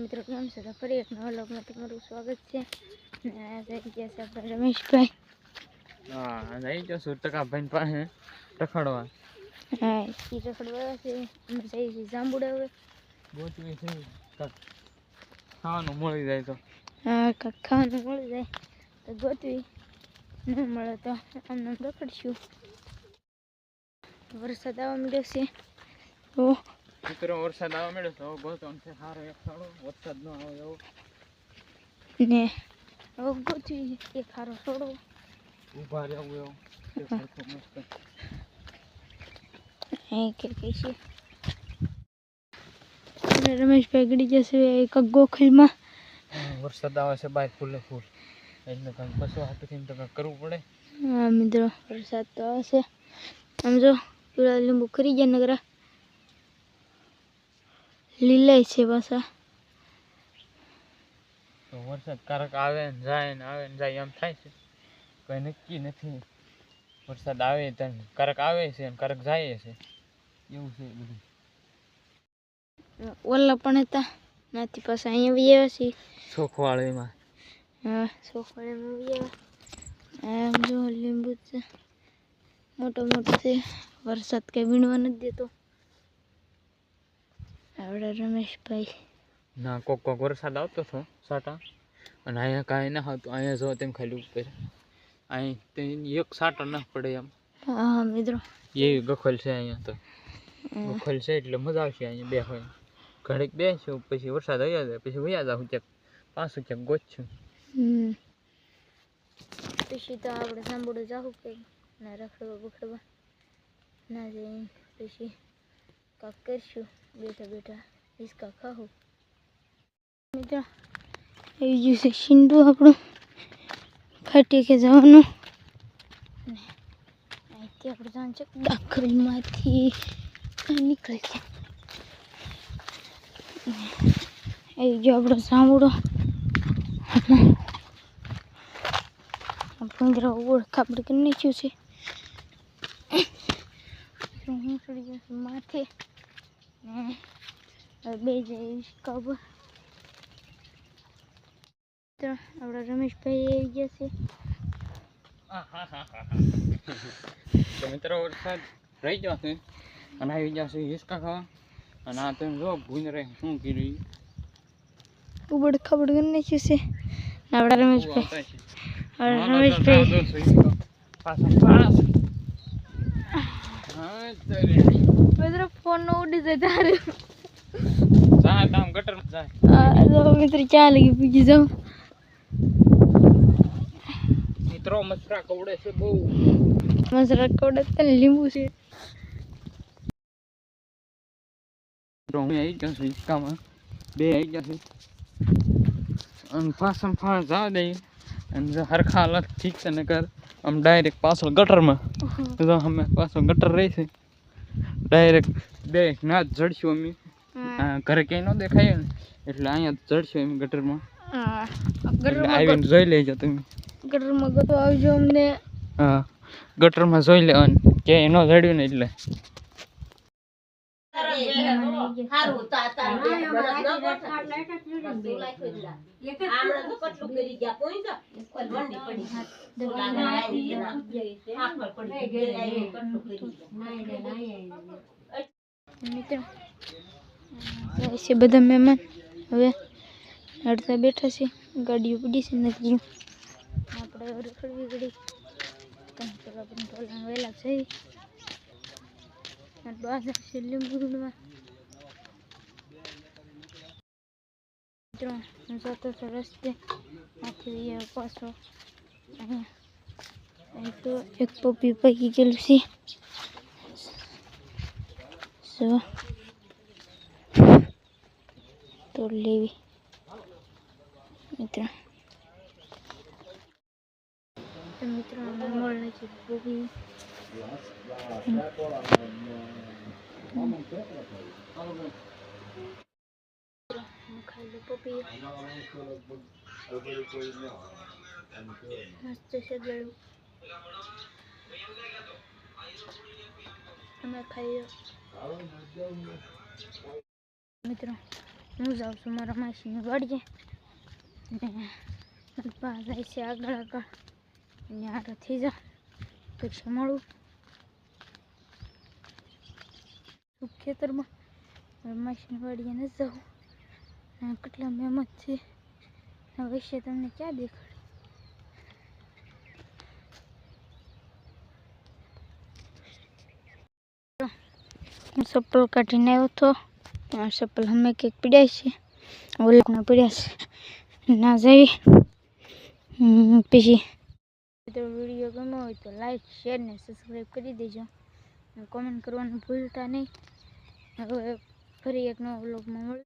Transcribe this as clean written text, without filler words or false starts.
મિત્રો કેમ છે? તો ફરી એક નવા વ્લોગમાં તમારું સ્વાગત છે. ને આ થઈ ગયા છે આપણે રમેશભાઈ. હા, જઈ જશું ટકાભાઈ પાસે રખડવા. હા, એ રખડવા છે. અમે જઈએ છીએ જાંબુડા હવે. ગોતવી છે ખાવાનું મળી જાય તો. હા, ખાવાનું મળી જાય તો ગોતવી, ન મળે તો આમને રખડશું. વરસાદ આવવા મળ્યો છે તો મિત્રો વરસાદ આવવા મળ્યો તો ગોતો છે સારો એક સારો વરસાદ ન આવે એવો ને હવે ગોતવી એક સારો થોડો ઊભા રહેવું એવું મસ્ત કે છે. રમેશભાઈ ગડી જશે એક ગોખલમાં. વરસાદ આવે છે બાય ફૂલે ફૂલ એટલે કંઈક બસો હાથથી તો કંઈક કરવું પડે. હા મિત્રો, વરસાદ તો આવશે. સમજો પીળા લીંબુ ખરી ગયા નગરા લીલાય છે પાછા. તો વરસાદ ક્યારેક આવે ને જાય એમ થાય છે, કંઈ નક્કી નથી. વરસાદ આવે તો ક્યારેક આવે છે અને ક્યારેક જાય છે, એવું છે બધું. ઓલા પણ હતા નાથી પાછા અહીંયા આવ્યા છીએ સોખવાળીમાં. હા, સોખવાળીમાં આવ્યા. આમ જો લીંબુ છે મોટો મોટો છે. વરસાદ કઈ વીણવા નથી દેતો આપણે રમેશભાઈ. ના, કોક વરસાદ આવતો હતો સાટા, અને અહીંયા કાંઈ ના હતું. અહીંયા જો તેમ ખાલી ઉપર અહીં એક સાટો ના પડે એમ. હા મિત્રો, એવી ગખલ છે અહીંયા તો. ગખલ છે એટલે મજા આવશે અહીંયા બે હોય ઘડીક બેસું, પછી વરસાદ આવી જાય, પછી વયા જાઉં ક્યાંક પાછું ક્યાંક ગોતશું. પછી તો આપણે સાંભળો જાવું કંઈ ના રખડવા બખડવા ના જઈએ. પછી કાંક કરશું બેઠા બેઠા હિસકા ખાવું. મિત્રો આવી ગયું છે શીંડું આપણું ફાટી કે જવાનું. અહીંથી આપણે જવાનું છે દાખલમાંથી નીકળે છે. આવી ગયો આપણો સાંભળો. આપણે ઓળખાપડ કરી નાખ્યું છે. હું ચડી જશે માથે ને બે જઈશ કબર. તો આપણા રમેશભાઈ આવી ગયા છે. તો મિત્રો વરસાદ રહી જશે અને આવી જશે હિસકા ખાવા. અને આ તમે જો ભૂન રહે શું કર્યું ઉબડ ખબડ કરી નાખ્યું છે આપણા રમેશભાઈ. ફોન નો ઉડી જાય તારે ગટર જાય મિત્ર ક્યાં લગી પૂગી જાઉં. મિત્રો મસરા કવડે છે બહુ. મસરા કવડે છે ને લીંબુ છે. હું આવી જશે હિસકામાં બે આવી જશે અને પાછળ ફાળ જવા દઈએ અને હરખા હાલત ઠીક છે. નકર આમ ડાયરેક્ટ પાછળ ગટરમાં અમે પાછળ ગટર રહી છે. ડાયરેક્ટ બે ના જ જડશું અમે. ઘરે ક્યાંય ન દેખાય ને એટલે અહીંયા જડશું એમ ગટરમાં. આવીને જોઈ લેજો તમે. ગટરમાં ગતો આવજો અમને. હા, ગટરમાં જોઈ લેવાનું ક્યાંય ન જડ્યું ને એટલે. મિત્રો બધા મહેમાન હવે અડધા બેઠા છે. ગાડીઓ પડી છે નથી આપણે રખડવી ગળી વહેલા જઈ બાजार છે લીંબુ મિત્રો જતો તો રસ્તે આથી પાછો અહીં તો એક પપ્પી પકી ગયેલું છે. તો લેવી મિત્રો. મિત્રો મોલ નથી પપ્પી ખાઈ લો પપ્પી મસ્ત છે ગળું. અમે ખાઈએ મિત્રો. હું જાઉં છું મારા માસીની વાડીએ ને પપ્પા જાય છે આગળ આગળ અને આગળ થઈ જાઉં પછી મળું ખેતરમાં મારા માસીની વાડીએ નથી જવું કેટલા મહેમત છે વૈશ્ય તમને ક્યાં દેખાડે હું ચપ્પલ કાઢીને આવ્યો હતો ચપ્પલ અમે કંઈક પીડ્યા છે ઓલાના પીડ્યા છે ના જઈ પછી વિડીયો ગમ્યો હોય તો લાઈક શેર ને સબસ્ક્રાઈબ કરી દેજો કોમેન્ટ કરવાનું ભૂલતા નહીં હવે ફરી એક નવા વ્લોગમાં મળું